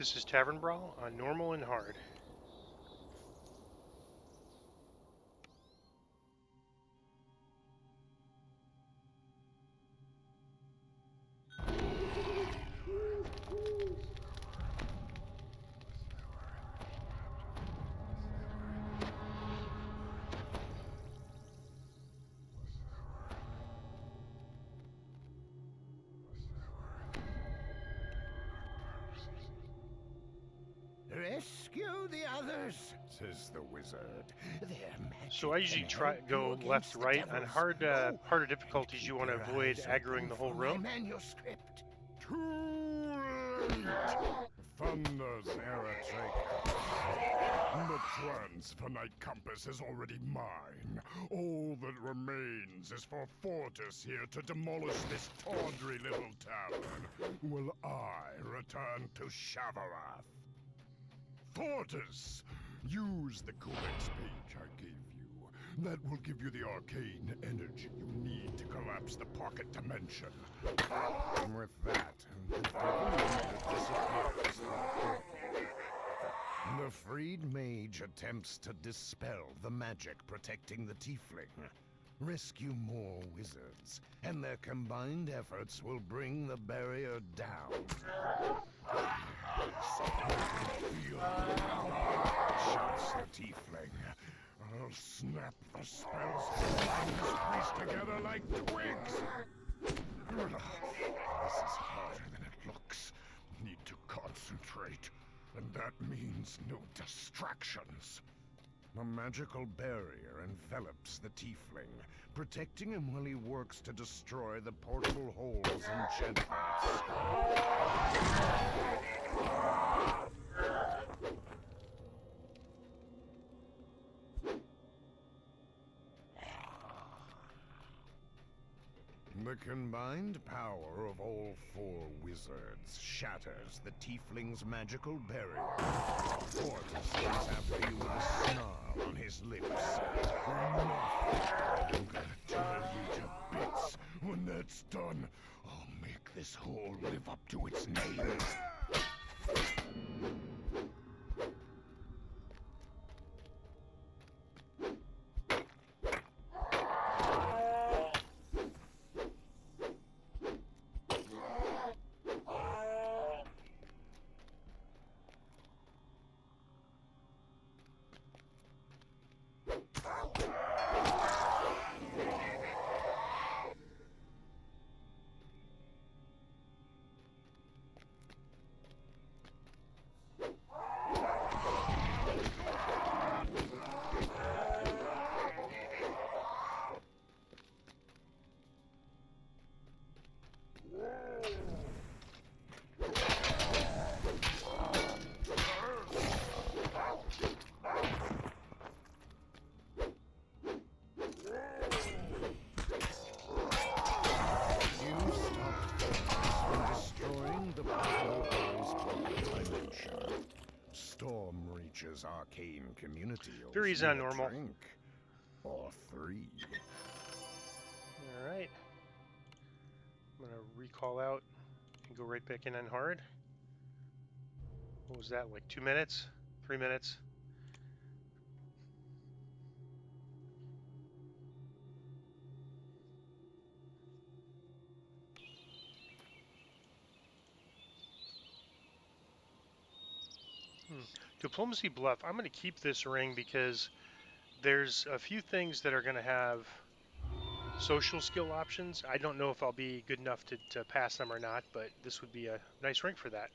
This is Tavern Brawl on normal and hard. Rescue the others, says the wizard. Their magic So I usually can help go you left, against the right. On devils. Go harder and difficulties, you keep want to your avoid eyes aggroing open the whole for my room. manuscript. Too late! Thunder's Eritrake. The transfinite compass is already mine. All that remains is for Fortis here to demolish this tawdry little tavern, while I return to Shavarath. Fortis! Use the codex page I gave you. That will give you the arcane energy you need to collapse the pocket dimension. With that, the devil disappears. The freed mage attempts to dispel the magic protecting the tiefling. Rescue more wizards, and their combined efforts will bring the barrier down. Feel the power, shouts the tiefling. I'll snap the spells and this priest together like twigs. This is harder than it looks. Need to concentrate. And that means no distractions. A magical barrier envelops the tiefling, protecting him while he works to destroy the portable hole's enchantments. The combined power of all four wizards shatters the tiefling's magical barrier. Fortis comes after you with a snarl on his lips. Enough! I'm gonna tear you to bits. When that's done, I'll make this hole live up to its name. Storm reaches arcane community. Very easy on normal. Drink or three. All right. I'm gonna recall out and go right back in on hard. What was that? Like 2 minutes? 3 minutes? Diplomacy Bluff. I'm going to keep this ring because there's a few things that are going to have social skill options. I don't know if I'll be good enough to pass them or not, but this would be a nice ring for that.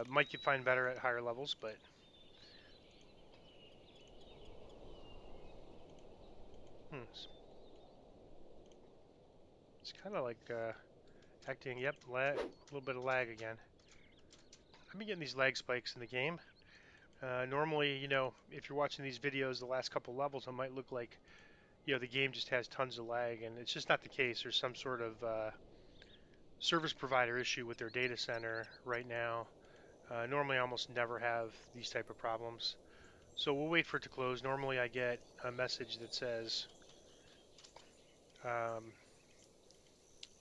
Might get find better at higher levels, but it's kind of like acting. Yep, a little bit of lag again. I've been getting these lag spikes in the game. Normally, if you're watching these videos, the last couple levels, it might look like, the game just has tons of lag, and it's just not the case. There's some sort of service provider issue with their data center right now. Normally, I almost never have these type of problems. So we'll wait for it to close. Normally, I get a message that says,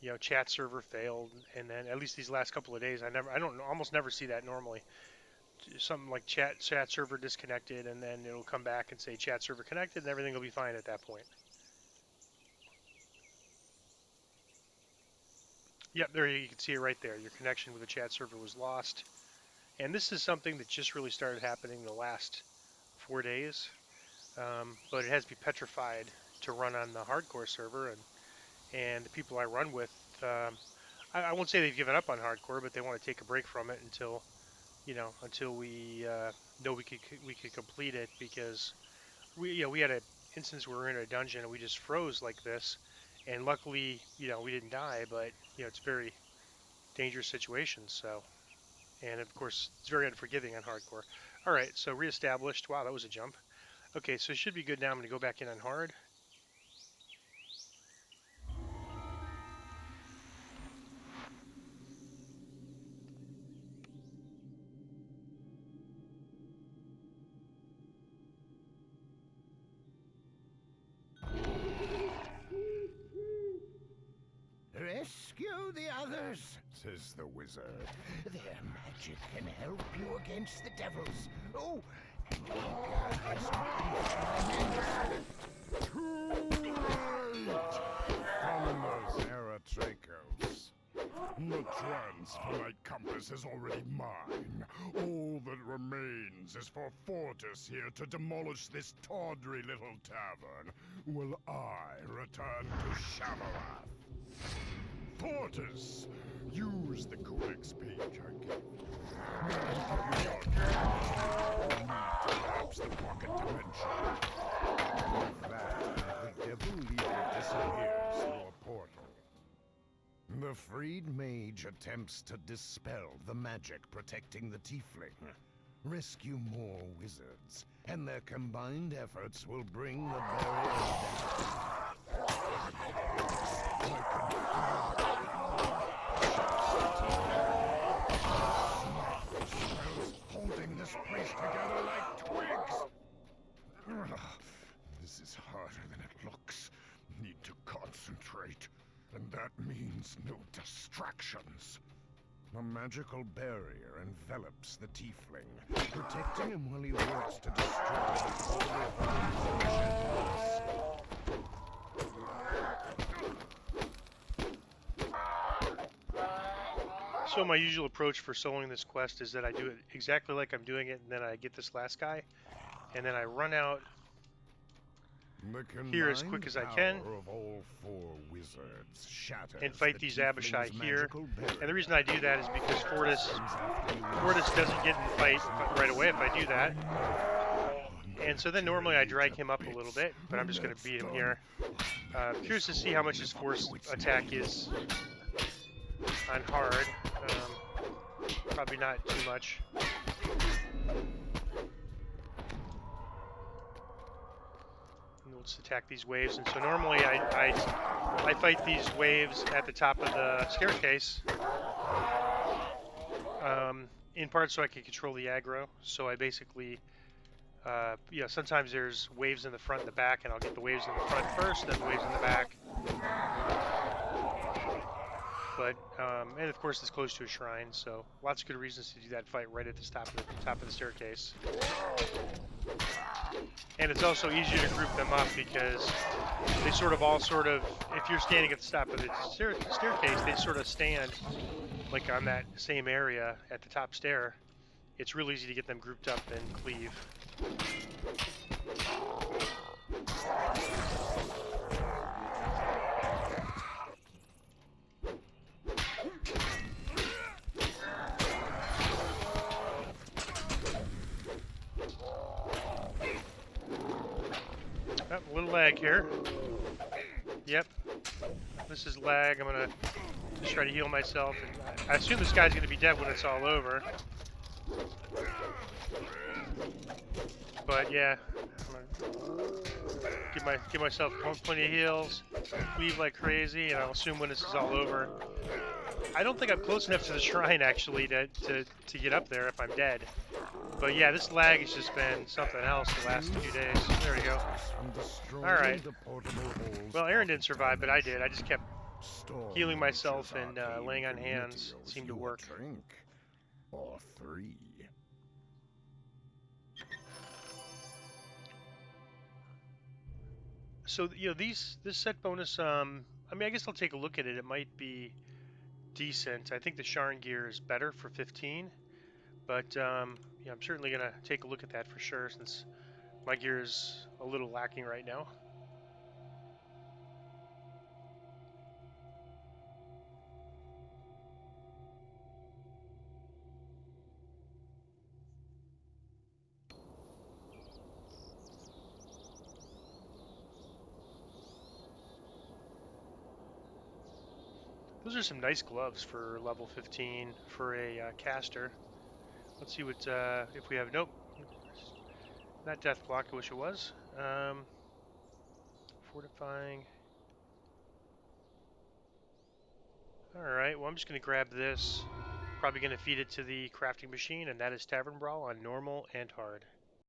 you know, chat server failed, and then at least these last couple of days, I don't almost never see that normally. Something like chat server disconnected, and then it'll come back and say chat server connected, and everything will be fine at that point. Yep, there you can see it right there. Your connection with the chat server was lost, and this is something that just really started happening the last 4 days, but it has to be petrified to run on the hardcore server, and the people I run with, I won't say they've given up on hardcore, but they want to take a break from it until until we know we could complete it, because we had an instance where we were in a dungeon and we just froze like this, and luckily we didn't die, but it's a very dangerous situation. So, and of course it's very unforgiving on hardcore. All right, so reestablished. Wow, that was a jump. Okay, so it should be good now. I'm going to go back in on hard. Rescue the others, says the wizard. Their magic can help you against the devils. Oh, and too late! Thunders Eratracos. The transfinite compass is already mine. All that remains is for Fortis here to demolish this tawdry little tavern, while I return to Shamarath. Fortis, use the codex page I gave you. Perhaps the pocket dimension. With that, the devil leader disappears through a portal. The freed mage attempts to dispel the magic protecting the tiefling. Rescue more wizards, and their combined efforts will bring the barrier down. Holding this place together like twigs. This is harder than it looks. Need to concentrate, and that means no distractions. A magical barrier envelops the tiefling, protecting him while he works to destroy the So my usual approach for soloing this quest is that I do it exactly like I'm doing it, and then I get this last guy, and then I run out here as quick as I can and fight these Abishai here. And the reason I do that is because Fortis doesn't get in the fight right away if I do that. And so then normally I drag him up a little bit, but I'm just going to beat him here. Curious to see how much his force attack is on hard. Probably not too much. Let's attack these waves. And so normally I fight these waves at the top of the staircase, in part so I can control the aggro. So I basically, sometimes there's waves in the front and the back, and I'll get the waves in the front first, then the waves in the back. But and of course it's close to a shrine, so lots of good reasons to do that fight right at the top of the staircase. And it's also easier to group them up because they if you're standing at the top of the staircase, they sort of stand like on that same area at the top stair. It's real easy to get them grouped up and cleave. A little lag here. Yep. This is lag. I'm going to just try to heal myself. And I assume this guy's going to be dead when it's all over. But yeah, I'm going to give myself plenty of heals, cleave like crazy, and I'll assume when this is all over. I don't think I'm close enough to the shrine actually to get up there if I'm dead. But yeah, this lag has just been something else the last few days. There we go. Alright. Well, Aaron didn't survive, but I did. I just kept healing Storm Nature's myself and arcane laying on community hands owes seemed to you a work. drink. Or three. So this set bonus, I mean, I guess I'll take a look at it. It might be decent. I think the Sharn gear is better for 15, but yeah, I'm certainly gonna take a look at that for sure since my gear is a little lacking right now. Those are some nice gloves for level 15 for a caster. Let's see what if we have. Nope, not death block. I wish it was. Fortifying. All right. Well, I'm just gonna grab this. Probably gonna feed it to the crafting machine, and that is Tavern Brawl on normal and hard.